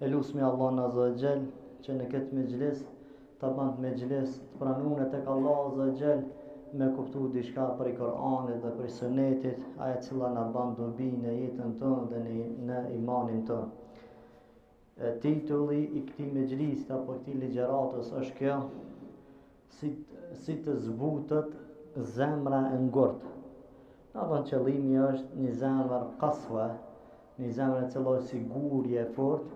E lusmi Allahun Azza wa Jall që në këtë mejlis ta bën mejlis të pranuar tek Allah Azza wa Jall me kuptu diçka për Kur'anit dhe për Sunetit, ajo cila na bën dobi në jetën tonë dhe në imanin tonë. Titulli i këtij mejlisi apo këtij ligjëratës është kjo: si të zbutet zemra e ngurtë. Qëllimi është një zemër kasve, një zemër e cila është sigurje e fortë,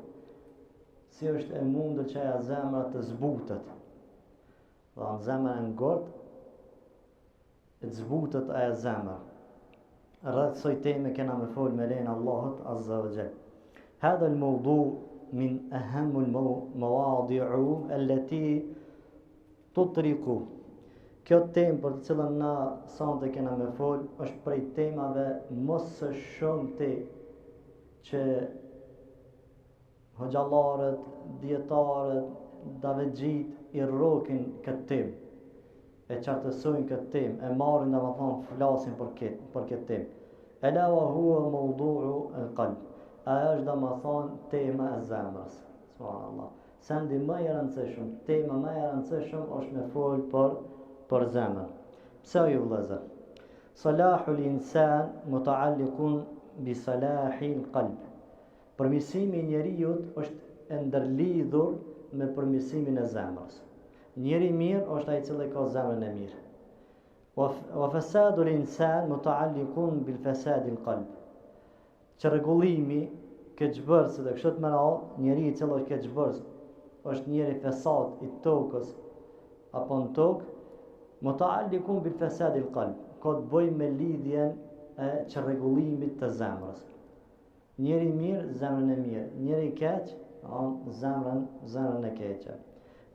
si është e mundur që ajo zemra të zbutet. Dhe zemra e ngurtë të zbutet ajo zemër. Rreth kësaj teme kena me fol me lenin Allahut Azza wa Jall. هذا الموضوع من أهم المواضيع التي تطرق. Kjo temë për të cilën na sonte kena me fol është prej temave mos së shumti që hoxhallarët, dietarët, davegjit i rrokin këtë temë, e qartësojnë këtë temë, e marrin domethënë flasin për këtë temë. Ela wa huwa mawdu'u al-qalb. Ajo është domethënë tema e zemrës. Subhanallah. Sendi më i rëndësishëm, tema më e rëndësishme është me fol për zemrën. Pse ju vëllezër? Salahul insan mutaalliqun bi salahil qalb. Përmirësimi i njerëzit është e ndërlidhur me përmirësimin e zemrës. Njeri mirë është ai i cili ka zemrën e mirë. Wa fasadul insan mutaalliqun bil fasadil qalb. Çrregullimi, keqbërësi dhe kështu me radhë, njeriu i cili është keqbërës është njeri fesad i tokës apo në tokë, mutaalliqun bil fasadil qalb, ka të bëjë me lidhjen e çrregullimit të zemrës. Njeri mirë, zemrën e mirë, njeri keq, zemrën e keqe.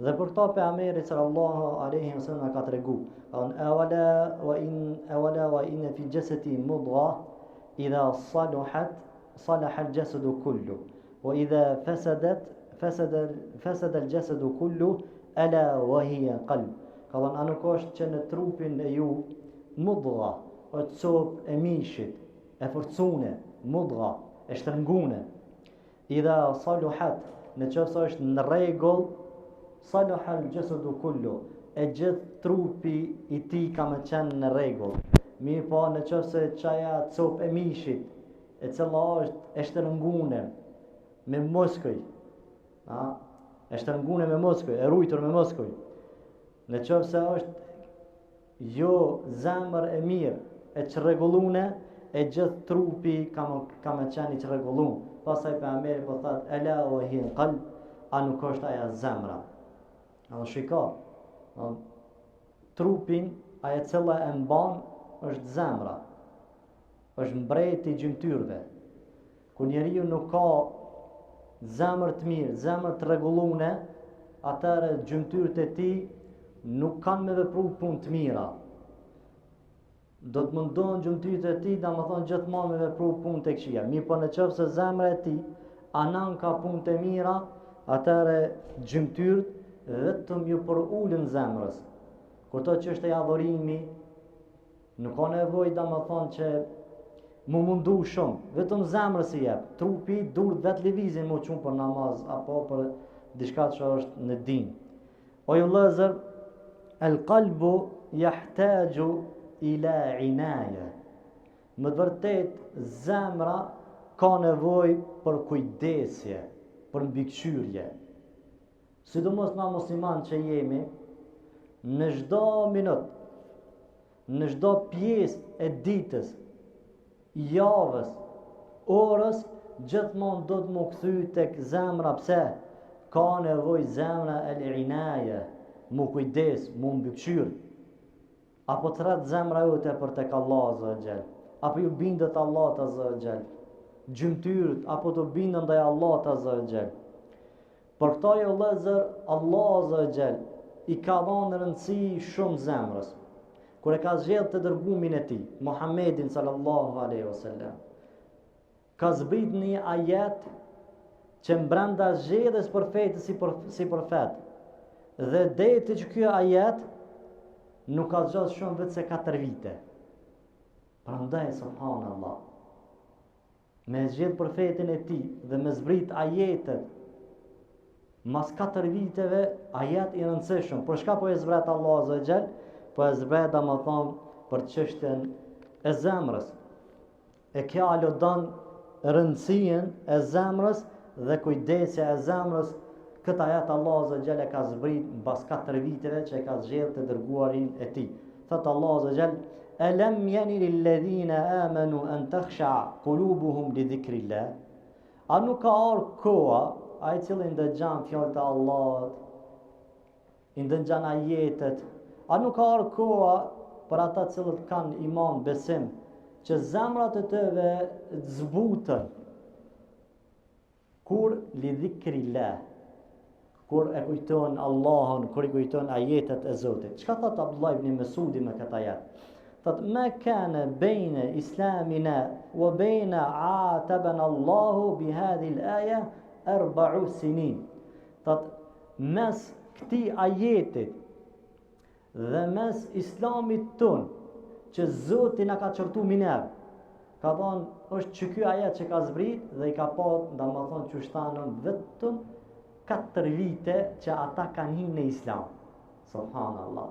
Dhe për këta pejgamberi sallallahu alaihi wasallam ka tregu, awala wa inna fi jasadi mudgha idha salaha al-jasadu kullu wa idha fasada al-jasadu kullu ala wa hiya qalb. Ka thënë, a nuk është që në trupin e ju mudgha, është copë e mishit, e forcune, mudgha, e shtrëngune. Idha saluhat, në qëse është në rregull, salaha al-jasadu kullu, e gjithë trupi i tij ka me qenë në rregull. Mirë po, në qëse çaja copë e mishit, e cila është e shtrëngune me muskuj, e shtrëngune me muskuj, e rujtur me muskuj. Në qoftë se është jo zemër e mirë, e çrregullune, e gjithë trupi ka me qenë i çrregulluar. Pastaj pejgamberi po thotë, ela wa hiya qalb, a nuk është ajo zemra. Do shiko, trupin ajo cila e mban është zemra. Është mbreti i gjymtyrëve. Kur njeriu nuk ka zemër të mirë, zemër të rregulluar, atëherë gjymtyrët e tij nuk kanë me vepru punë të mira. Do të mundohen gjymtyrët e tij, domethënë gjithmonë me vepru punë të këqija. Mirë po në qoftë se zemra e tij anan ka punë të mira, atëherë gjymtyrët vetëm ju përulën zemrës. Kur to që është e adhurimi, nuk ka nevojë domethënë që mu mundu shumë, vetëm zemrës i jep. Trupi duhet vetë lëvizjen mu çun për namaz apo për diçka që është në din. O ju vëllezër, el-qalbu yahtaju ila inaya. Më të vërtet, zemra ka nevojë për kujdesje, për mbikëqyrje. Sidomos na musliman që jemi, në çdo minut, në çdo pjesë e ditës, javës, orës, gjithmonë do të më kthy tek zemra. Pse? Ka nevojë zemra el-inaya, mu kujdes, mu mbikëqyr. Apo të rrët zemra jote për tek Allah Azza wa Jall, apo ju bindet Allah Azza wa Jall, gjymtyrët apo të bindën ndaj Allah Azza wa Jall. Për këta jo vëllezër, Allah Azza wa Jall i ka dhënë rëndësi shumë zemrës. Kur e ka zgjedhur të dërgumin e tij, Muhammedin sallallahu alaihi wasallam, ka zbrit një ajet që mbranda zgjedhjes profetit si profet. Dhe deti që ky ajet nuk ka zgjat shumë vetë se 4 vite. Prandaj subhanallah, me zgjedh profetin e tij dhe me zbrit ajetet mas 4 viteve ajet i rëndësishëm. Për shka po e zbret Allah Azza wa Jall? Po e zbret dhe më thonë për çështjen e zemrës. E kjo alodon rëndësien e zemrës dhe kujdesja e zemrës. Këtë ajet Allah Azza wa Jall e ka zbrit mbas 4 viteve që e ka zgjedhur të dërguarin e tij. Thot Allah Azza wa Jall: "Alam yani lilladhina amanu an takhsha qulubuhum li dhikrillah." A nuk ka ardhur koha, ai cili ndëgjon fjalët e Allahut, i ndëgjon ajetet, a nuk ka ardhur koha për ata cilët kanë iman, besim, që zemrat e tyre të zbuten kur li dhikrillah, kur e kujton Allahun, kur i kujton ajetet e Zotit. Çka thot Abdullah ibn Mesudi me këtë ajet? Thot: "Ma kana bayna islamina wa bayna atabana Allahu bi hadhihi al-aya 4 sinin." Thot mes këtij ajetit dhe mes islamit ton që Zoti na ka çortu miner, ka thonë është që ky ajet që ka zbrit dhe i ka pa, domethënë që shtanën vetëm 4 vite që ata kanë hyrë në Islam. Subhanallah.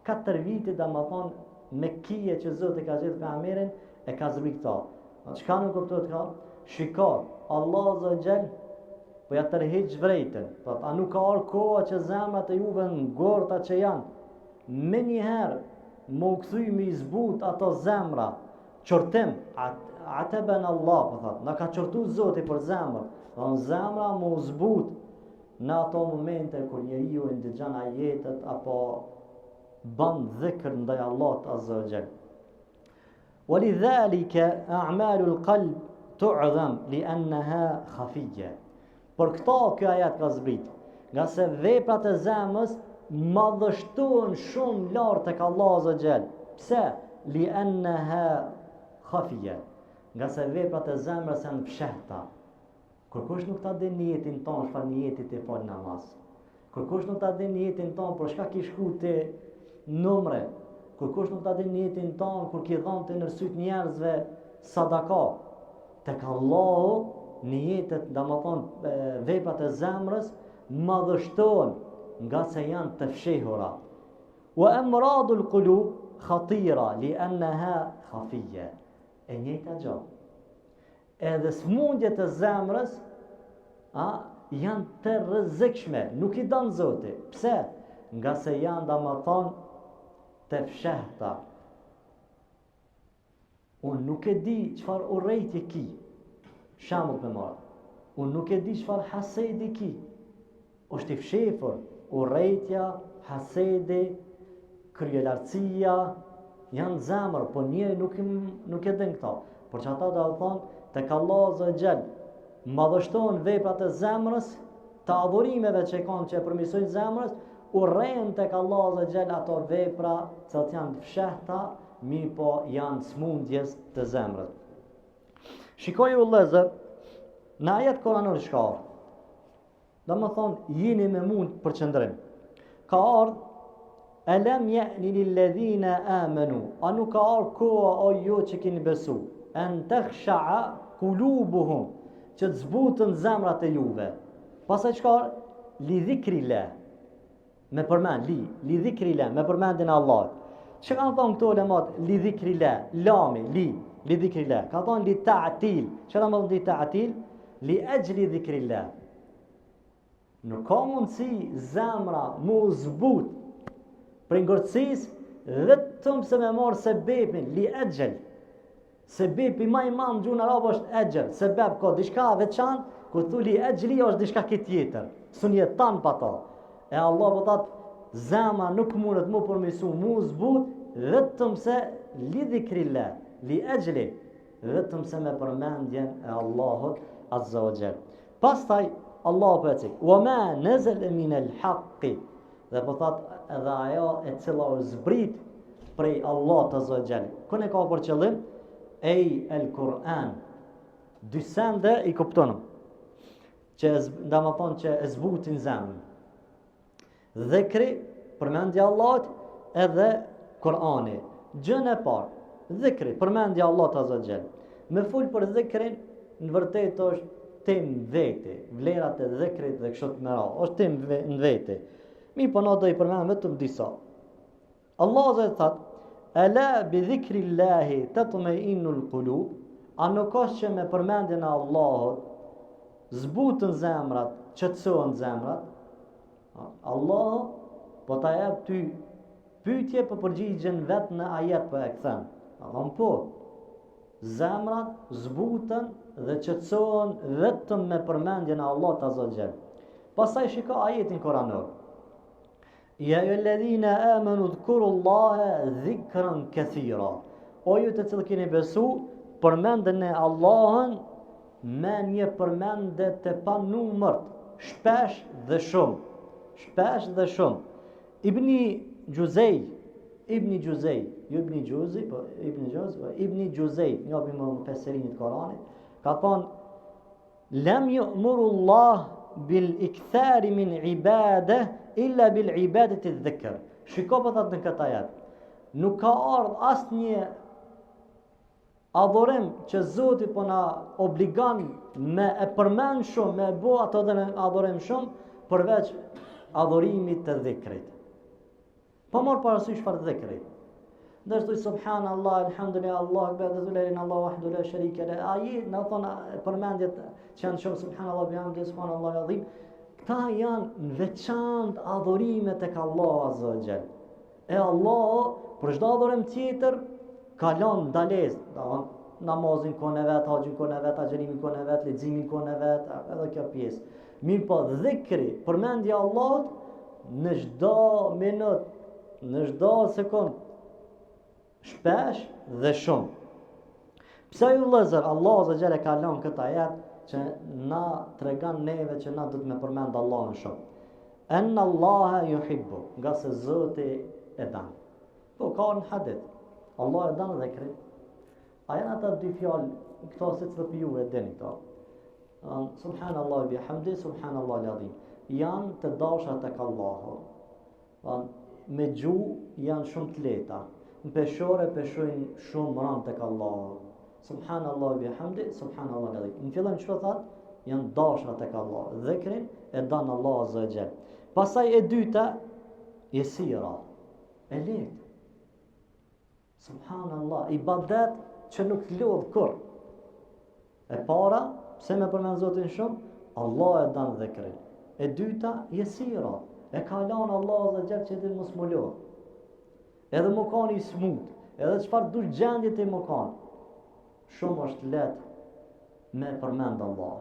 4 vite domethënë me kije që Zoti ka zgjedhur pejgamberin e ka zbrit këto. Çka nuk kuptohet ka? Shiko, Allah Azza wa Jall po ja tërheq vrejtën. Thot, a nuk ka ardhur koha që zemrat e juve ngorta që janë me njëherë më u kthy me izbut ato zemra, qortim, ataben Allah, po thot, na ka qortu Zoti për zemrë, dhe zemra më u zbut në ato momente kur njeriu i ndëgjon ajetet apo bën dhikr ndaj Allahut Azza wa Jall. Walidhalika a'malul qalb tu'zam li'annaha khafiyya. Për këto kjo ajet ka zbrit, nga se veprat e zemrës madhështohen shumë lart tek Allah Azza wa Jall. Pse? Li'annaha khafiyya. Nga se veprat e zemrës janë fshehta. Kërkush nuk ta din niyetin ton, çfarë niyeti të fal namaz. Kërkush nuk ta din niyetin ton për shkak i shku te numre. Kërkush nuk ta din niyetin ton kur ki dhënë në syt njerëzve sadaka. Tek Allahu niyetet, domethënë veprat e zemrës madhështohen nga se janë të fshehura. Wa amradul qulub khatira li'annaha khafiyya. E njëjta gjë. Edhe smundjet e zemrës janë të rrezikshme, nuk i don Zoti. Pse? Nga se janë domethënë të fshehta. Unë nuk e di çfarë urrejtje ki. Shembull me marr. Unë nuk e di çfarë hasedi ki. Është i fshehur, urrejtja, hasedi, kryelartësia, janë zemër, po njëri nuk e din këto. Por që ata do të thonë tek Allah Azza wa Jall madhështohen veprat e zemrës, të adhurimeve që kanë që përmirësojnë zemrës, urrejnë tek Allah Azza wa Jall ato vepra që janë të fshehta, mirë po janë smundjes të zemrës. Shikoj u vëllezër, në ajet koranor çka ka? Domethënë jeni me mund për qëndrim. Ka ardhur alam ya'ni lilladhina amanu. A nuk ka ardhur koha o ju që keni besu? An takhsha'a qulubuhum, që të zbutën zemrat e juve. Pastaj çka? Li dhikrillah. Me përmend li dhikrillah, me përmendjen e Allahut. Çka kanë thonë këto ulemat? Li dhikrillah, lami, li dhikrillah. Ka thonë li ta'til. Çka do të thonë li ta'til? Li ajli dhikrillah. Nuk ka mundësi zemra mu zbut për ngërëcis vetëm se me marë sebepin, li egjel. Sebepi ma i manë gjuhë në arabë është egjel. Sebep ka dishka veçan, ku thu li egjli është dishka këtë tjetër. Së një tanë pa ta. E Allah po tatë zemra nuk mundet mu përmisu, mu zbut, vetëm se li dhikrillah, li egjli, vetëm se me përmendjen e Allahut Azza wa Jall. Pastaj Allah po e cik, wa ma nazala min al-haqqi, dhe po thot edhe ajo e cila u zbrit prej Allahut Azza wa Jall. Këne ka për qëllim el-Kur'an. Dy sende i kuptonëm, që domethënë që e zbutin zemrën. Dhikri, përmendja Allahut, edhe Kur'ani. Gjën e parë, dhikri, përmendja Allahut Azza wa Jall. Me fol për dhikrin, në vërtetë është tim vete, vlerat e dhikrit dhe kështu me radhë, është tim në vete. Mi po na do I përmend vetëm disa. Allah Azza thot: "Ala bi dhikrillahi tatma'innul qulub", a nuk është që me përmendjen e Allahut zbutën zemrat, qetësohen zemrat? Allah po ta jep ty pyetje për përgjigjen vetë në ajet për e këthen. Po, zemrat zbutën dhe qetësohen vetëm me përmendjen e Allahut Azza wa Jall. Pastaj shiko ajetin koranor. Ja ayyuhalladhina amanu dhkurullaha dhikran kathira. O ju të cilët keni besu, përmendeni Allahun me një përmendje të panumërt, shpesh dhe shumë. Shpesh dhe shumë. Ibni Gjuzej, një për më feserinit Koranit, ka thonë, lem yu'murullah bil ikthari min ibade illa bil ibadet I dhikr. Shiko për thëtë në këta jetë. Nuk ka ardhë asë një adhurim që Zoti po na obligon me e përmend shumë, me e bo ato dhe në adhurim shumë, përveç adhurimit të dhikrit. Pa marë parasysh çfarë dhikri. Ndërsa subhanallah, alhamdulillah, Allahu akbar, zularin Allah wahdu la sharika la. Ai na thon përmendjet që janë shumë subhanallah bihamdi subhanallah azim. Këta janë në veçantë adhurime tek Allahu Azza wa Jall. E Allah për çdo adhurim tjetër ka lënë ndalesë, namazin kohën e vet, haxhin kohën e vet, agjërimin kohën e vet, leximin kohën e vet, edhe kjo pjesë. Mirë po dhikri, përmendja Allahut në çdo minut, në çdo sekond, shpesh dhe shumë. Pse ju vëllezër, Allahu Azza wa Jalla ka lënë këtë ajet që na tregon neve që na duhet me përmend Allahun shumë. Anna Allaha yuhibbu, nga se Zoti e dan. Po ka në hadith, Allah e dan dhikrin. A janë ata dy fjalë, këto se të ju e dini këto. Subhanallah bihamdi, subhanallah al-azim. Janë të dashura tek Allahu. Me gjuhë janë shumë të lehta. Në peshore peshojnë shumë rënd tek Allahu. Subhanallah bihamdi, subhanallah al-azim. Në fillim çfarë thotë? Janë dashura tek Allahu. Dhikrin e dan Allahu Azza wa Jall. Pastaj e dyta, yesira. E lehtë. Subhanallah, ibadet që nuk lodh kur. E para, pse me përmend Zotin shumë? Allah e dan dhikrin. E dyta, yesira. E ka lanë Allah Azza wa Jall që ti mos më lodh. Edhe më kanë I smut, edhe çfarë dush gjendje ti më kanë. Shumë është lehtë me përmend Allah.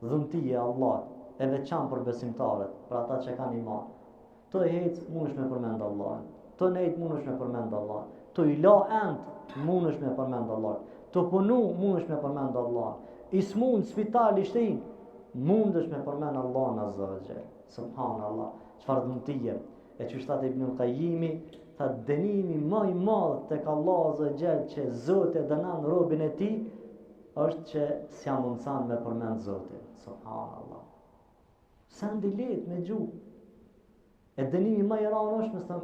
Dhuntia e Allah e veçantë për besimtarët, për ata që kanë iman. Të hec mundesh me përmend Allah. Të nejt mundesh me përmend Allah. Të I la ent mundesh me përmend Allah. Të punu mundesh me përmend Allah. I smund spital I shtin mundesh me përmend Allah Azza wa Jall. Subhanallah, çfarë dhuntie. E që shtat Ibn Qayyimi, tha dënimi më I madh tek Allah Azza wa Jall që Zoti e dënon robën e tij është që s'ja mundson me përmend Zotin. Subhanallah. Sa ndilet me gjuhë. E dënimi më I rëndë është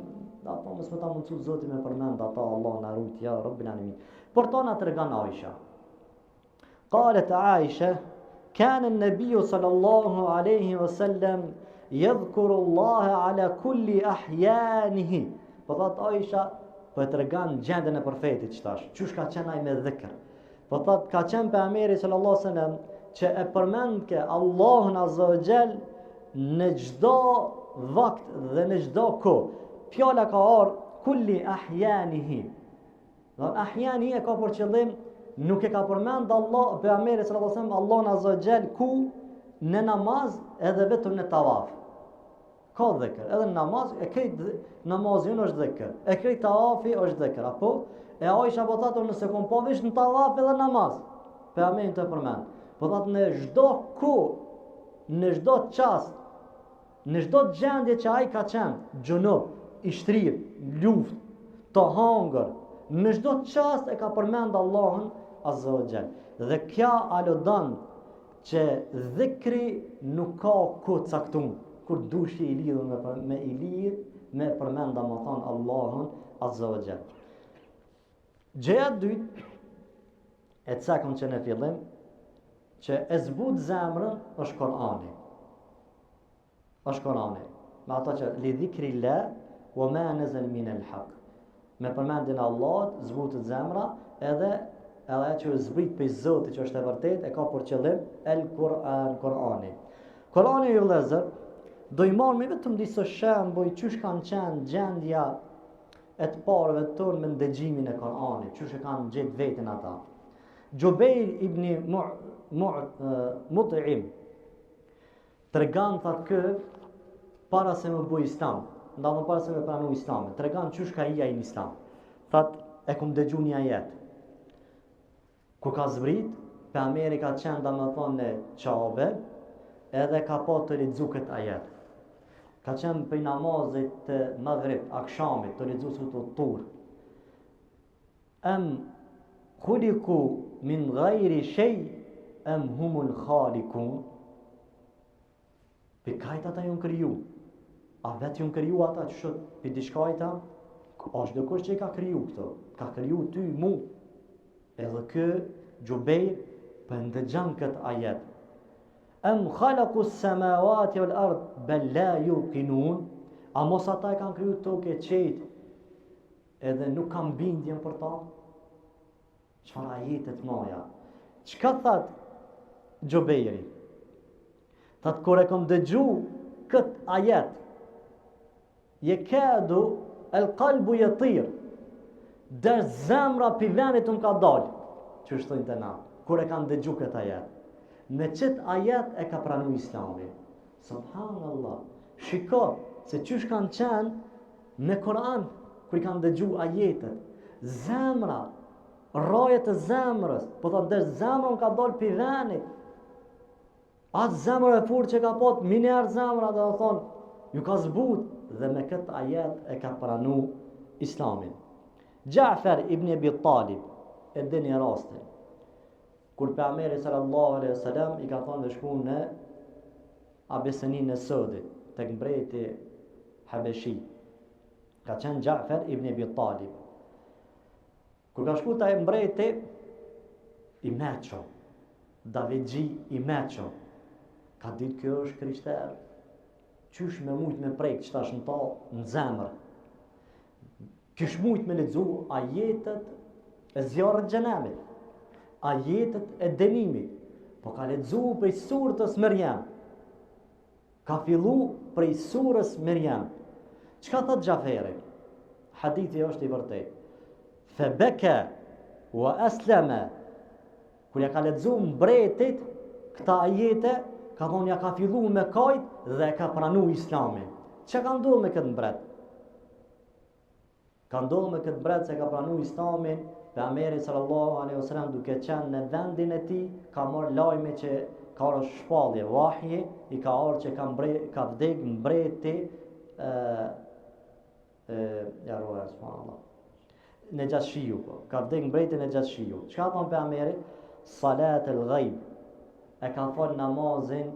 ato mos më ta mundsu Zoti me përmend ata, Allah na rujt ja Rabbil alamin. Por tona tregon Aisha. قالت عائشة كان النبي صلى الله عليه وسلم يذكر الله على كل أحيانه. Thot Aisha po e tregon gjendjen e profetit çtash. Çush ka qenë ai me dhikr. Po thot ka qenë pejgamberi sallallahu alaihi wasallam që e përmendke Allahun Azza wa Jall në çdo vakt dhe në çdo kohë. Fjala ka ardhur kulli ahyanihi. Do ahyani e ka për qëllim nuk e ka përmend Allah pejgamberi sallallahu alaihi wasallam Allahun Azza wa Jall ku në namaz edhe vetëm në tawaf. Ka dhikr, edhe në namaz, e krejt namazin është dhikr, e krejt tawafi është dhikr, apo? E Aisha po thatë nëse kom po vish në tawaf edhe namaz, pejgamberi të përmend. Po thatë në çdo kohë, në çdo çast, në çdo gjendje që ai ka qenë, gjunub, I shtrir, luftë, të hangër, në çdo çast e ka përmend Allahun Azza wa Jall. Dhe kjo aludon që dhikri nuk ka kohë caktuar. Kur dushi I lidhur me përmend domethën Allahun Azza wa Jall. Gjëja e dytë e cakun që në fillim që e zbut zemrën është Kur'ani. Është Kur'ani. Me ato që li dhikri la wa ma nazal min al-haq. Me përmendjen e Allahut zbutet zemra, edhe që zbrit për Zotit që është e vërtet, e ka për qëllim Kur'ani. Kur'ani ju vëllezër, do i marrë me vetëm disa shembuj çysh kanë qenë gjendja e të parëve tonë me ndëgjimin e Kur'anit, çysh e kanë gjetë veten ata. Jubeir ibn Mut'im tregon thotë kë para se më bëj Islam, ndonëse para se më pranu Islamin, tregon çysh ka ija në Islam. Thotë e kum dëgju një ajet. Ku ka zbrit, pe Amerika qenë da më thonë në qabe, edhe ka po të lexu këtë ajet. Ka qenë për namazit të maghrib, akshamit, të lexu së të tur. Khuliku min ghayri shay am humul khalikun. Për kajt ata ju në kriju. A vetë ju në kriju ata që shët për dishkajta? Ashtë dhe kush që i ka kriju këto. Ka kriju ty mu. Edhe kë Jubeir për ndëgjan këtë ajet. Am khalaku s-samawati wal ard bal la yuqinun. A mos ata e kanë kriju tokë e qetë edhe nuk kanë bindjen për ta? Çfarë ajetet maja? Çka thot Jubeiri? Thot kur e kam dëgju këtë ajet, yekadu al-qalbu yatir. Dhe zemra pi venit më ka dalë. Që është thënë të na, kur e kanë dëgju këtë ajet. Me qëtë ajet e ka pranu Islami. Subhanallah. Shiko, se qysh kanë qenë me Kur'an, kur i kanë dëgju ajetet. Zemra, rajet e zemrës, po thotë dhe zemra më ka dalë pi venit. Atë zemrë e furë që ka pot, minerë zemra dhe thonë, ju ka zbut, dhe me këtë ajet e ka pranu Islamin. Ja'far ibn Abi Talib, e dini rastin, kur pejgamberi sallallahu alaihi wasallam i ka thonë dhe shku në Abesinin e Sodit, tek mbreti Habeshi. Ka qenë Ja'far ibn Abi Talib. Kur ka shku taj mbreti, i meqo, Davidgji i meqo, ka ditë kjo është krishter, qysh me mujt me prejkë që tash në ta në zemër. Kysh mujt me lexu ajetet e zjarrit xhenemit, ajetet e dënimit, po ka lexu prej surës Maryam. Ka fillu prej surës Maryam. Çka thot Jaferi? Hadithi është i vërtetë. Fa baka wa aslama. Kur ja ka lexu mbretit këta ajete, ka thonë ja ka fillu me kajt dhe ka pranu Islamin. Çka ka ndodhur me këtë mbret? Ka ndodhur me këtë mbret se ka pranu Islamin, pejgamberi sallallahu alaihi wasallam duke qenë në vendin e tij, ka marrë lajme që ka ardhur shpallje vahje, i ka ardhur që ka vdek mbreti ja roja subhanallah. Nejashiu, ka vdek mbreti Nejashiu. Çka thon pejgamberi? Salat al-ghaib. E ka fal namazin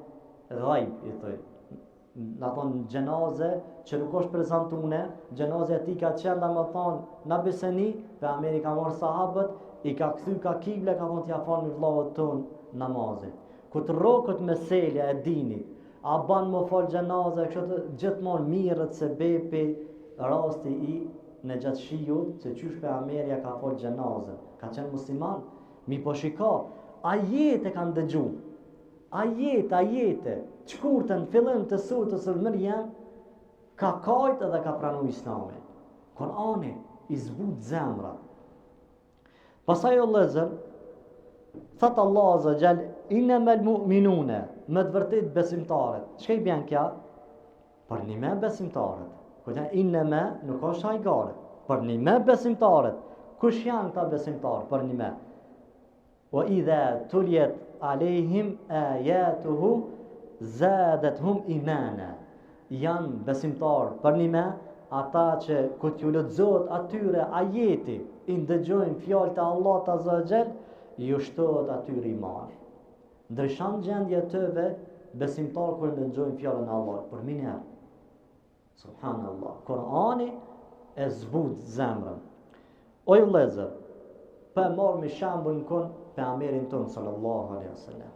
ghaib, i thoj. Na thonë gjenaze që nuk është prezantune, gjenaze e ti ka qenë, më thonë, në beseni, pe Amerika ka marrë sahabët, i ka këthy ka kible, ka thonë t'ja falë në vlavët tonë namazin. Këtë rokët meselja e dinit, a banë më falë gjenaze, kështë gjithmonë mirët se bepi rasti i në gjatë shijut, se qysh pe Amerika ka falë gjenaze, ka qenë musliman, mi po shika, ajete kanë dëgju, ajete, qkurtën fillim të surës Maryam, ka kajt edhe ka pranu Islamin. Kur'ani i zbut zemra. Pasaj o lezër, thëtë Allah azza gjall, innamal mu'minune, me të vërtet besimtarët. Çka i bjen kja? Për një me besimtarët. Këtë innama nuk është hajgare. Për një me besimtarët. Kush janë ta besimtarë? Për një me. Wa idha tuliyat alehim ayatuhu zadatuhum imana. Janë besimtarë për një me, ata që këtë ju lexohet atyre ajeti, i ndëgjojnë fjalët e Allahut azza wa jall, ju shtohet atyre imani. Ndryshon gjendja tëve besimtar kur ndëgjojnë fjalën e Allahut për minher. Subhanallah. Kur'ani e zbut zemrën. O ju lezër, për marrë me shembull kon pejgamberin ton sallallahu alaihi wasallam.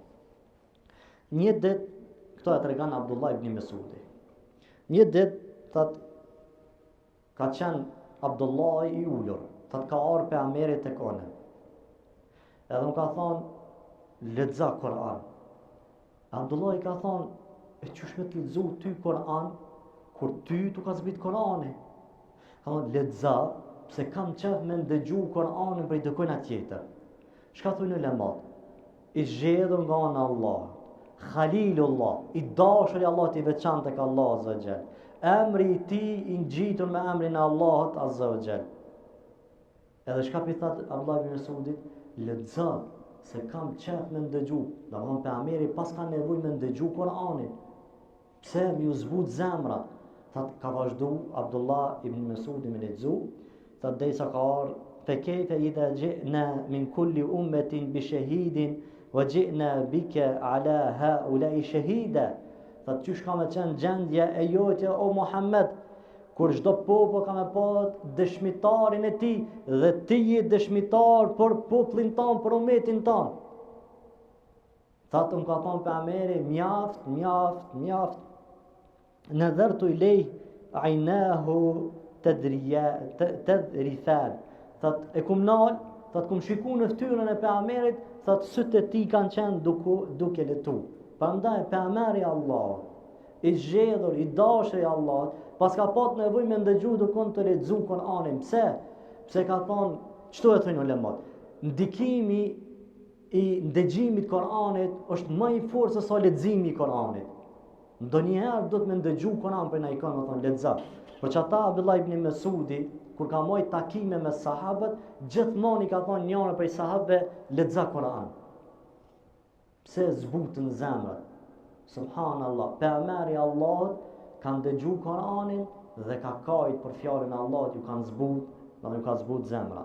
Një ditë, këto e tregon Abdullah ibn Mesudi. Një ditë, thot, ka qenë Abdullah i ulur, thot ka ardhur pejgamberi tek one. Edhe më ka thonë, lexo Kur'an. Abdullah i ka thonë, e qysh me të lexu ty Kur'an, kur ty tu ka zbrit Kur'ani? Ka thonë, lexo, pse kam qef me ndëgju Kur'anin prej dikujt tjetër. Çka thonë ulemat? I zgjedhur nga ana Allah, Khalilullah, i dashur i Allahut i veçantë tek Allah azza wa jall. Emri i tij i ngjitur me emrin e Allahut azza wa jall. Edhe çka pi thot Abdullah ibn Mesudit, lexo, se kam qef me ndëgju. Domthon pejgamberi pas ka nevojë me ndëgju Kur'anin. Pse më u zbut zemra? Thot ka vazhdu Abdullah ibn Mesudi me lexu, thot derisa ka ardhur فكيف إذا جئنا من كل أمة بشهيد وجئنا بك على هؤلاء شهيدا. Thot qysh ka me qenë gjendja e jote o Muhammed, kur çdo popull ka me pa dëshmitarin e tij dhe ti je dëshmitar për popullin ton, për ummetin ton. Thot ka thonë pejgamberi, mjaft. Nadhartu ilay aynahu tadrifan. Thot e kum nal, thot kum shiku në fytyrën e pejgamberit, thot sytë e tij kanë qenë duke letu. Prandaj pejgamberi Allah, i zgjedhur, i dashur i Allah, pas ka pat nevojë me ndëgju dokon të lexu Kur'anin. Pse ka thonë, çto e thonë ulemat? Ndikimi i ndëgjimit Kur'anit është më i fortë se sa leximi i Kur'anit. Ndonjëherë do të më ndëgju Kur'an për na i kanë thonë lexo. Por çata Abdullah ibn Mesudi kur ka marrë takime me sahabët, gjithmonë i ka thonë njëri prej sahabëve, lexo Kur'an. Pse zbutën zemrat? Subhanallah, pejgamberi Allahut ka ndëgju Kur'anin dhe ka kajt për fjalën e Allahut, ju ka zbut zemra.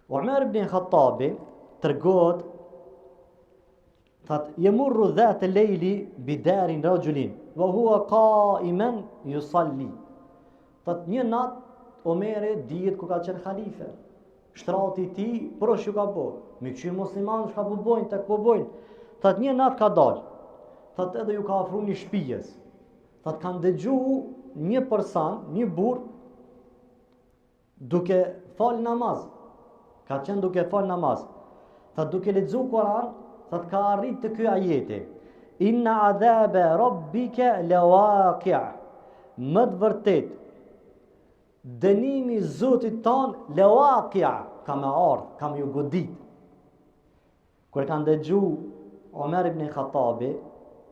Umar ibn Khattabi tregon, thot yamurru dhat al-layli bidarin rajulin wa huwa qa'iman yusalli. Thot një natë Omeri dihet ku ka qenë halife. Shtrati i tij prosh ju ka bë. Me qyr musliman çka po bojnë, tek po bojnë. Thot një natë ka dalë. Thot edhe ju ka ofruar një shtëpies. Thot kanë dëgju një person, një burr duke fal namaz. Ka qenë duke fal namaz. Thot duke lexu Kur'an, thot ka arrit te ky ajeti. Inna adhaba rabbika lawaqi'. Më të vërtet dënimi Zotit ton lawaqi', ka me ardh, ka me ju godit. Kur kanë dëgju Omar ibn Khattabi,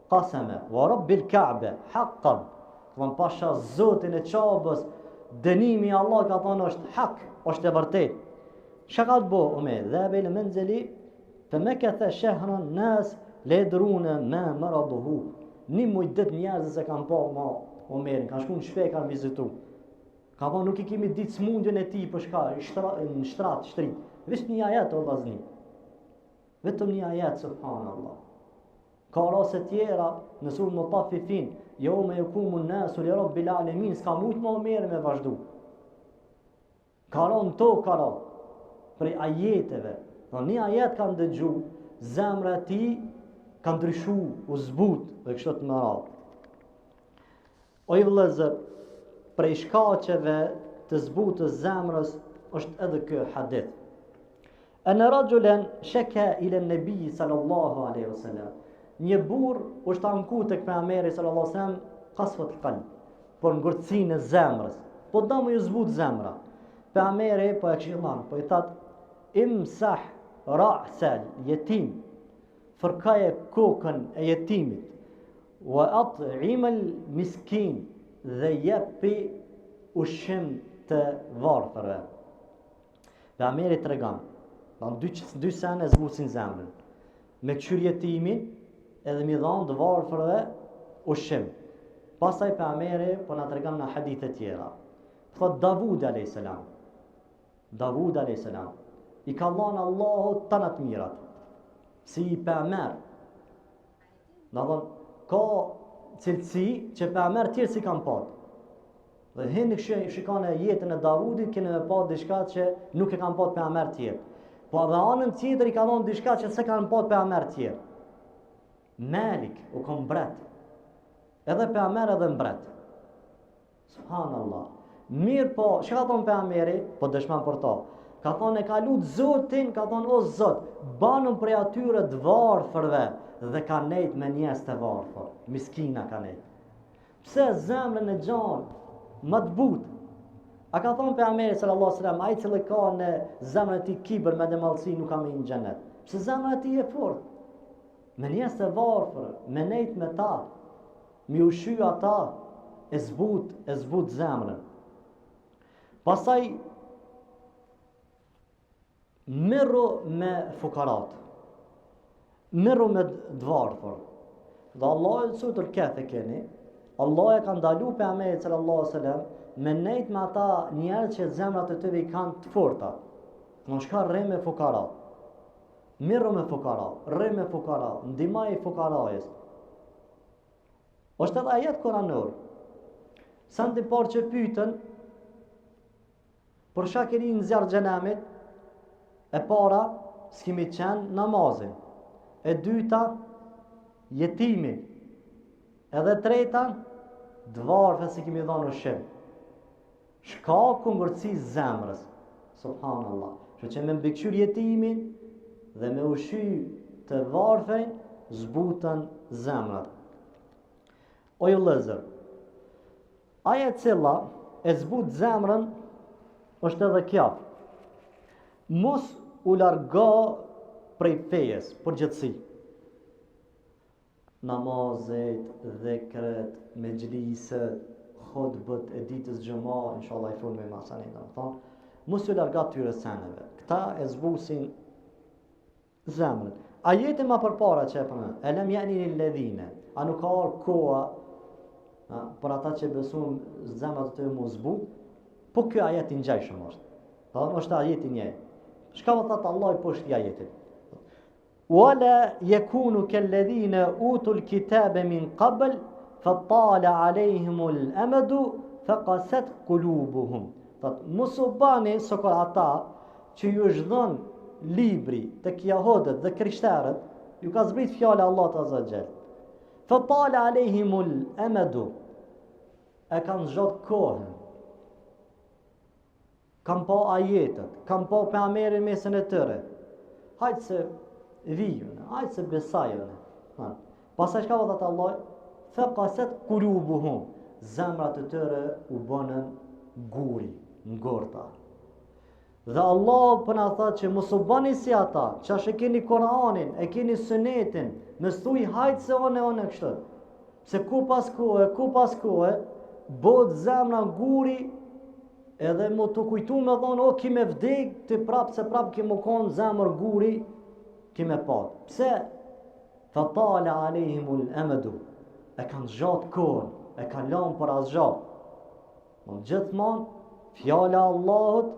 qasama wa rabbil Ka'ba haqqan. Von pasha Zotin e Çabës, dënimi i Allah ka thonë është hak, është e vërtet. Çka ka bë Omer? Dhaba ila manzili famakatha shahran nas la yadruna ma maraduhu. Një muj dit njerëz se kanë pa ma Omerin, kanë shku në shpe, kanë vizitu. Ka thonë nuk i kemi ditë smundjen e tij për shka, në shtrit. Vesh një ajet o vllazni. Vetëm një ajet, subhanallah. Ka raste tjera në surën Mutaffifin, yawma yaqumu an-nasu li rabbil alamin, s'ka mujt më Omerin me vazhdu. Ka rënë ka rënë prej ajeteve. Në një ajet kanë dëgju, zemra e tij ka ndryshu, u zbut dhe kështu të më radhë. O i vëllezër, prej shkaqeve të zbutës zemrës është edhe ky hadith. Ana rajulan shaka ila an-nabi sallallahu alaihi wasallam. Një burr u shtanku tek pejgamberi sallallahu alaihi wasallam qasfat al-qalb, por ngurtësinë e zemrës. Po do më ju zbut zemra. Pejgamberi po e këshillon, po i that imsah ra'sal yatim, fërkaje kokën e jetimit, wa at'im al-miskin, dhe jepi ushqim të varfërve. Pejgamberi tregon, dy sene zbusin zemrën. Me këshyr jetimin edhe mi dhanë të varfërve ushqim. Pastaj pejgamberi po na tregon në hadithe tjera. Thot Davud a.s. Davud a.s. I ka dhënë Allahu të mirat. Si i pejgamber. Na dhon ka cilësi që pejgamber tjerë si kanë pat. Dhe hinë shikone jetën e Davudit, kene me pat diçka që nuk e kanë pat pejgamber tjerë. Po edhe anën tjetër i ka dhënë diçka që se kanë pat pejgamber tjerë. Malik, u kom mbret. Edhe pejgamber edhe mbret. Subhanallah. Mirë po, që ka thonë pejgamberi? Po dëshman për to. Ka thonë e ka lut Zotin, ka thonë o Zot, banëm prej atyre të varfërve dhe ka nejt me njerëz të varfër. Miskina ka nejt. Pse zemrën e gjanë më të butë? A ka thonë pejgamberi sallallahu alaihi wasallam, ai që ka në zemrën e tij kibër me demallësi nuk ka me në xhenet. Pse zemra e tij e fortë? Me njerëz të varfër, me nejt me ta, mi ushy ata, e zbut zemrën. Pastaj mirru me fukarat, mirru me dvarfër. Dhe Allah e sutur kefe keni, Allah e ka ndalu pejgamberin sallallahu alaihi wasallam me nejt me ata njerëz që zemrat e tyre i kanë të forta. Në shka rre me fukarat, mirru me fukarat, rre me fukarat, ndihmaj fukarajës. Është edhe ajet kuranor. Sa në të parë që pytën, për shakiri në zjarë xhenemit, e para, s'kimi qenë namazin, e dyta, jetimin, edhe treta, dvarfe si kemi dhonë ushqim. Shka kungërci zemrës, subhanallah, që me mbikëqyr jetimin dhe me ushy të varfejn, zbutën zemrët. O ju lëzër, aja cila e zbut zemrën është edhe kjo. Mos u largo prej fejes, përgjithësi. Namazet, dhekret, mejlisët, khutbët e ditës xhuma, inshallah i fol me masanin, domethënë, mos u largo tyre seneve. Këta e zbusin zemrën. Ajeti më përpara që e përmend, elem jani lilladhina, a nuk ka koha për ata që besun zemrat të mu zbut, po kjo ajet i ngjajshëm është. Është ajeti një. Çka më thot Allah poshtë i ajetit? Wala yakunu kalladhina utul kitaba min qabl fatala alayhimul amadu faqasat qulubuhum. Mos u bani sokor ata që ju është dhënë libri tek jehudët dhe krishterët, ju ka zbrit fjala Allah azza xal. Fatala alayhimul amadu, e kanë zgjat kohën, kanë pa ajetet, kanë pa pejgamberin mesën e tyre. Hajtë se vijun, hajtë se besajun. Pastaj çka vëtat Allah? Faqasat qulubuhum, zemrat e tyre u bënën guri, ngorta. Dhe Allah për na thot që mos u bani si ata, që e keni Kur'anin, e keni Sunetin, më thuj hajtë se one kështu. Se ku pas kohë, bëhet zemra guri, edhe më të kujtu me thonë, o ki me vdek, të prapë se prapë ki më konë zemër guri, ki me pat. Pse? Fatala alehimul amadu, e kanë zgjat kohën, e kanë lanë për asgjat. Gjithmonë, fjala Allahut,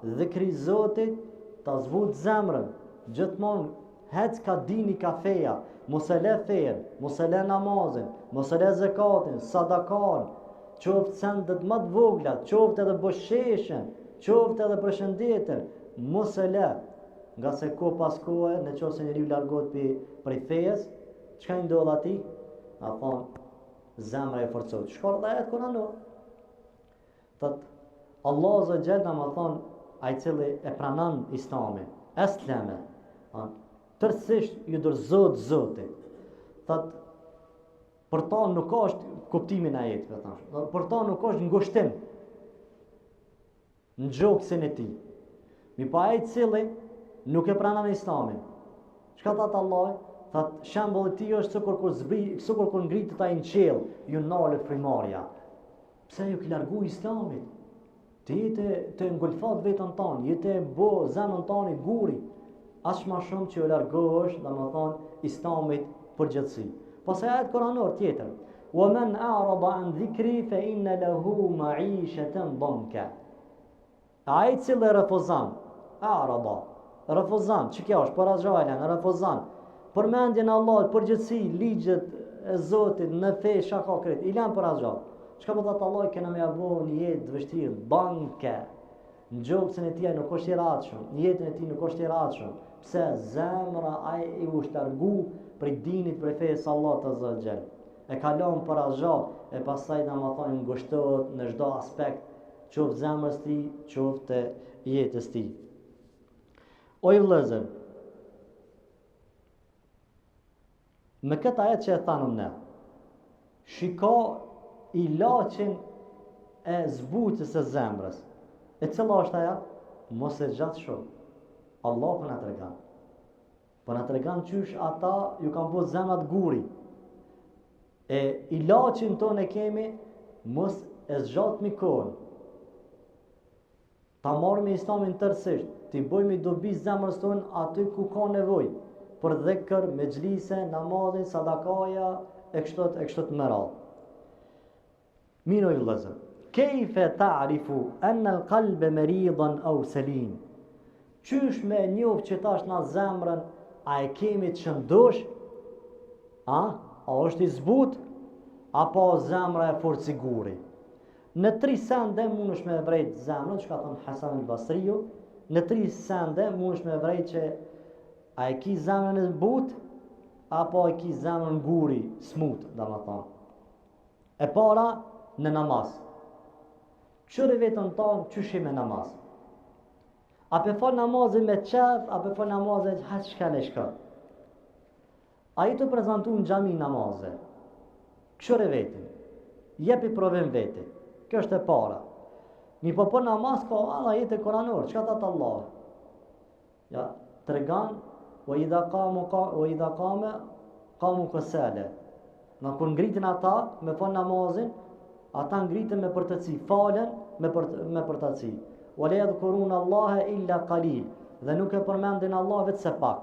dhikri Zotit, ta zbut zemrën, gjithmonë, hec ka dini ka feja, mos e le fejen, mos e le namazin, mos e le zekatin, sadakan, qoftë sendet më të vogla, qoftë edhe bësheshen, qoftë edhe përshëndetjen, mos e le, nga se ko pas kohë, në qoftë se njeriu largohet prej fejes, çka i ndodh atij? A thonë, zemra e forcohet. Shkon dhe ajet kuranor. Thot, Allah azza xal na thonë, ai cili e pranon Islamin, esleme, tërësisht ju dorëzohet Zotit. Thot, për ta nuk është kuptimin e ajetit, për ta nuk është ngushtim në gjoksin e tij. Mi pa ai cili nuk e pranon Islamin. Çka thot Allah? Thot, shembulli i tij është sikur kur ngritet ai në qiell, ju nalet frymarrja. Pse ju ke largu Islamit? Ti të ngulfat vetën tonë, jetë e bo zemën tonë i guri, aq më shumë që u largohesh, domethënë, Islamit përgjithësi. Pastaj ajet kuranor tjetër, wa man a'rada an dhikri fa inna lahu ma'ishatan danka. Ai cili refuzon, refuzon, që kjo është për azhajlan, refuzon. Përmendjen e Allahut përgjithësi, ligjet e Zotit në fe shaka kret, i lën për azhaj. Çka po thot Allah, kena me avu një jetë të vështirë, banke, në gjoksin e tij nuk është i ratshëm, në jetën e tij nuk është i ratshëm. Pse zemra ai i është largu prej dinit, prej fejës Allah të zëgjel. E kalon për azha, e pasaj dhe më thonë ngushtohet në çdo aspekt, qoftë zemrës ti, qoftë jetës ti. O i vëllezër, me këtë ajet që e thanëm ne, shiko ilaçin e zbutjes së zemrës. E cila është ajo? Mos e gjatë shumë. Allah po na tregon. Po na tregon qysh ata ju kanë bërë zemrat guri. E ilaçin tonë e kemi, mos e zgjatëmi kohën. Ta marrëmi Islamin tërësisht, t'i bëjmë dobi zemrës tonë aty ku ka nevojë, për dhikr, mexhlise, namazin, sadakaja, e kështu të mëra. Mirë o vëllezër, kejfe ta'rifu anna al-qalbe maridan aw salim? Qysh me njoh që tash na zemrën a e kemi të shëndosh? A është i zbut? Apo zemra e fort siguri? Në 3 sende mundesh me vrejt zemrën, që ka thënë Hasan al-Basriu, në 3 sende mundesh me vrejt që a e ki zemrën e zbut, apo e ki zemrën guri, smut, domethënë. E para, në namaz. Qërë vetën tonë, qyshi me namaz? A pe fal namazin me qef, a pe fal namazin që shka në shka? A i të prezentu në gjami namazin? Qërë vetën? Jepi provim vetë. Kjo është e para. Mi po për namaz ka Allah jetë e koranor, qka të Allah? Ja, të regan, o i dha kame, kamu kësele. Në kur ngritin ata, me fal namazin, ata ngritën me përtëci, falen me përtëci. O le yadhkuruna Allahe illa qalil, dhe nuk e përmendin Allah vetë se pak.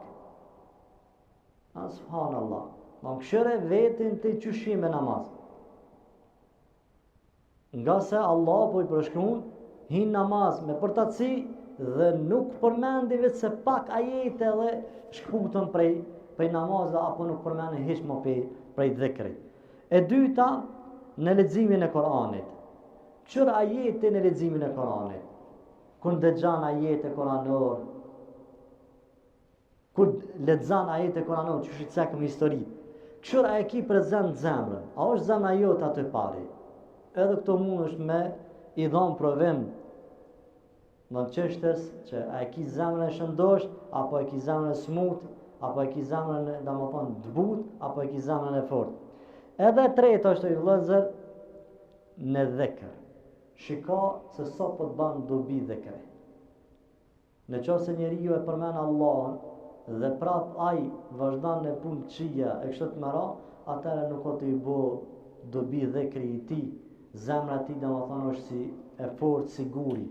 Subhanallah. Në këshëre vetin të qyshim me namaz. Nga se Allah po i përshkruan, hin namaz me përtëci dhe nuk përmendi vetë se pak ajete dhe shkputën prej namaz dhe apo nuk përmendi hiç më prej dhikrit. E dyta, në leximin e Koranit. Qërë ajete në leximin e Koranit? Kur dëgjon ajete koranor, kur lexon ajete koranor, që është cekëm histori. Qërë a e ki prezent zemrën? A është zemra jote aty pari? Edhe këto mund është me i dhonë provim në çështës që a e ki zemrën e shëndosh, apo e ki zemrën e smut, apo e ki zemrën e të but, apo e ki zemrën e fort. Edhe tretë është i vëllezër në dhikr. Shiko se sa po të banë dobi dhikri. Në qoftë se njeriu e përmen Allahun dhe prap ai vazhdon në punë qija e kështu të mëra, atëherë nuk ka të i bo dobi dhikri i tij. Zemra e tij domethënë është si e fortë, siguri.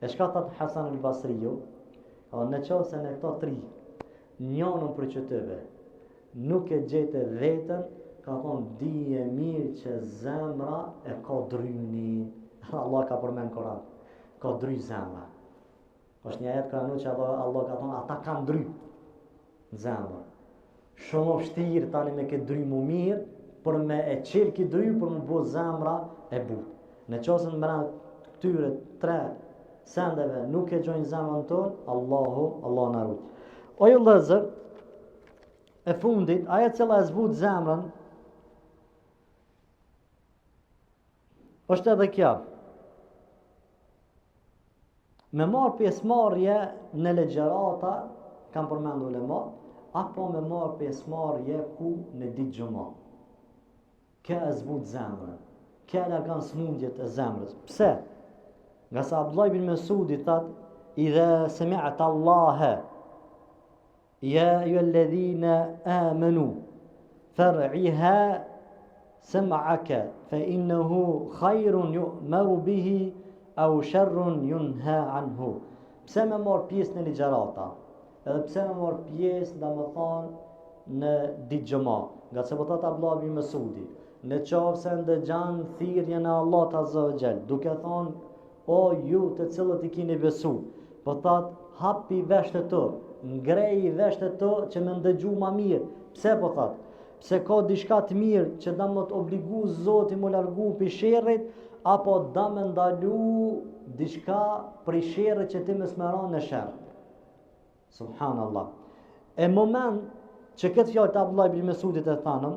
E shka thot Hasan al-Basriu, në qoftë se në këto 3 njënën për qëtëve nuk e gjete vetën, ka thonë dije mirë që zemra e ka drynin. Allah ka përmen Koran, ka dry zemra. Është një ajet Koranu që Allah ka thonë, ata kanë dry zemra. Shumë vështirë tani me këtë dry mu mirë, për me e qelë këtë dry, për me bo zemra e butë. Në qosën mëra këtyre 3 sendeve nuk e gjojnë zemrën tonë, Allah në rrutë. O ju lëzër, e fundit, aja cila e zbut zemrën, është edhe kja. Me marë pjesëmarrje në legjerata, kam përmendur ulema, apo me marë pjesëmarrje ku në ditë gjuma. Kjo e zbut zemrën. Kjo e largon smundjet e zemrës. Pse? Nga sa Abdullah ibn Mesudi thot, idha sami'ta Allahe, ja ayyuhalladhina amanu, far'iha sam'aka, fa innahu khayrun yu'maru bihi au sharrun yunha anhu. Pse me marr pjesë në ligjerata? Edhe pse me marr pjesë, domethënë në ditë xhuma? Nga se po thot Abdullah ibn Mesudi, në qoftë se ndëgjon thirrjen e Allahut Azza wa Jall, duke thonë, o ju të cilët i keni besu, po thot hapi veshët e to, ngreji veshët e to që me ndëgju ma mirë. Pse po thot? Pse ka diçka të mirë që da më të obligu Zoti më largu për sherrit, apo da me ndalu diçka për sherrit që ti më smeron në sherr. Subhanallah. E moment që këtë fjalë të Abdullah ibn Mesudit e thanëm,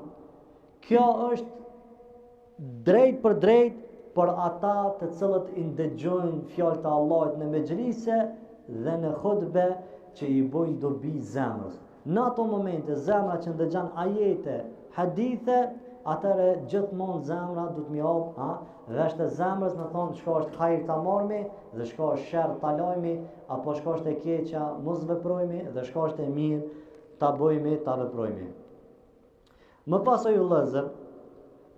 kjo është drejt për drejt për ata të cilët i ndëgjojnë fjalët e Allahut në mexhlise dhe në hutbe që i bojnë dobi zemrës. Në ato momente zemra që ndëgjon ajete, hadithe, atëre gjithmonë zemra du të mi hap, dhe është e zemrës me thonë shka është hajr ta marmi dhe shka është sherr ta lajmi, apo shka është e keqja mos veprojmi dhe shka është e mirë ta bojmi, ta veprojmi. Më pas o ju vëllezër,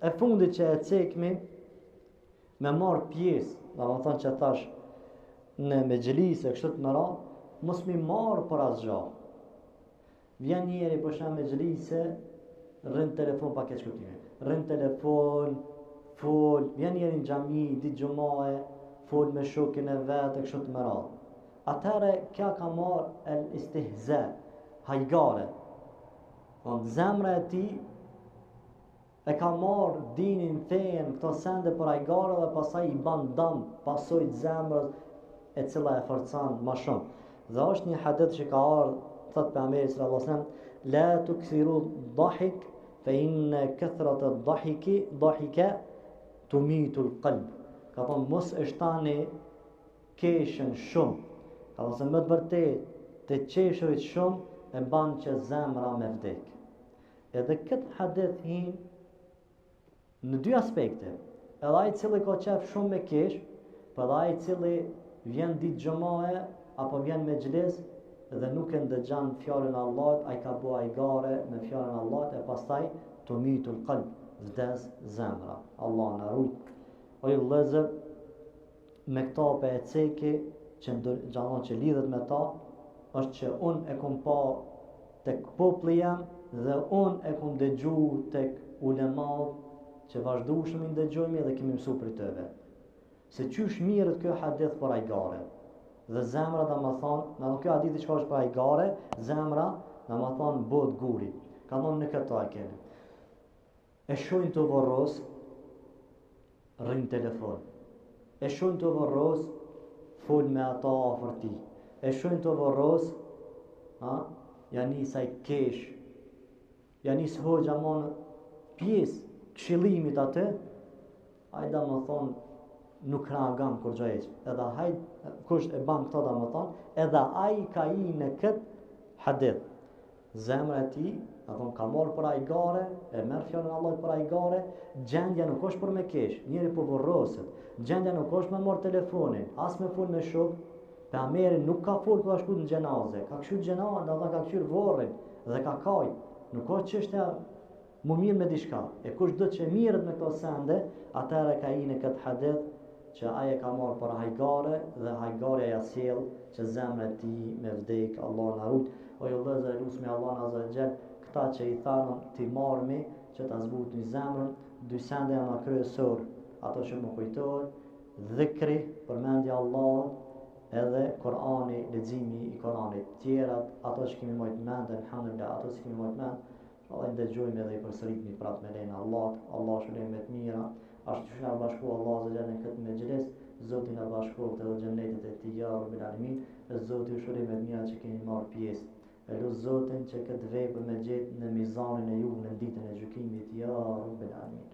e fundit që e cekmi me marr pjesë, do të thonë që thash në mexhlise kështu të mëra, mos mi marr për asgjë. Vjen njeri për shemb mexhlise, rrin telefon pa keq kuptime. Rrin telefon, fol, vjen njeri në xhami, ditë xumae, fol me shokin e vet e kështu të mëra. Atëherë kjo ka marr el istihza, hajgare. Zemra e tij e ka marr dinin, fen, këto sende për hajgare dhe pastaj i ban dëm pasojt zemrës e cila e forcon më shumë. Dhe është një hadith që ka ardhur, thot pejgamberi sallallahu alajhi wasallam, la tukthiru dhahik fa inna kathrat ad-dhahika tumitu al-qalb. Ka thonë mos e shtani keshën shumë. Ka thonë më të vërtet të qeshurit shumë e ban që zemra me vdek. Edhe këtë hadith hin në dy aspekte. Edhe ai i cili ka qef shumë me kesh, për ai i cili vjen ditë xumae apo vjen me xhles dhe nuk e ndëgjon fjalën e Allahut, ai ka bua hajgare në fjalën e Allahut e pastaj tumitul qalb, vdes zemra. Allah na ruaj. O ju vëllezër, me këta pe e ceki që gjallon që lidhet me ta, është që unë e kom pa tek populli jam dhe unë e kom dëgju tek ulemat që vazhdueshëm i ndëgjojmë dhe kemi mësuar prej tyre. Se qysh mirët kjo hadith për hajgare. Dhe zemra dhe më thonë, në kjo hadithi që ka është për hajgare, zemra dhe më thonë bot guri. Ka thonë në këto e kene. E shojnë të vorros, rrinë telefon. E shojnë të vorros, fol me ata afër ti. E shojnë të vorros, janë njësaj kesh, janë njësë hoxha monë pjesë këshillimit atë, ajda më thonë, nuk reagon kur gjë heq. Edhe hajt kush e ban këto domethën, edhe ai ka i në kët hadith. Zemra e tij, apo ka marr për hajgare, e merr fjalën e Allahut për hajgare, gjendja nuk është për me kesh, njëri po vorroset. Gjendja nuk është me marr telefonin, as me fol me shok. Pejgamberi nuk ka fol kur ka shkuar në xhenaze, ka kshyr xhenazën, do ka kshyr vorrin dhe ka kaj. Nuk ka çështja më mirë me diçka. E kush do që mirët me këto sende, atëherë ka i në kët hadith që aje ka marrë për hajgare dhe hajgare ja sjell që zemra e tij me vdek. Allah na rujt. O ju vëllezër, lutemi Allah azza wa jall, këta që i thanëm ti marrmi që ta zbutni zemrën, dy sende janë kryesor, ato që më kujtohet, dhikri, përmendja Allahut, edhe Kurani, leximi i Kuranit. Tjerat, ato që kemi mojt mend, alhamdulillah, ato që kemi mojt mend, Allah i ndëgjojmë edhe i përsëritni prapë me lejnë Allahut. Allah shëllim me të mira. Ashtu që na bashku Allah azza jalla në këtë mexhles, Zoti na bashku te xhenetit e tij ya rabbil alamin, e Zoti shërim me mira që keni marrë pjesë. E lut Zotin që këtë vepër me gjet në mizanin e ju në ditën e gjykimit ya rabbil alamin.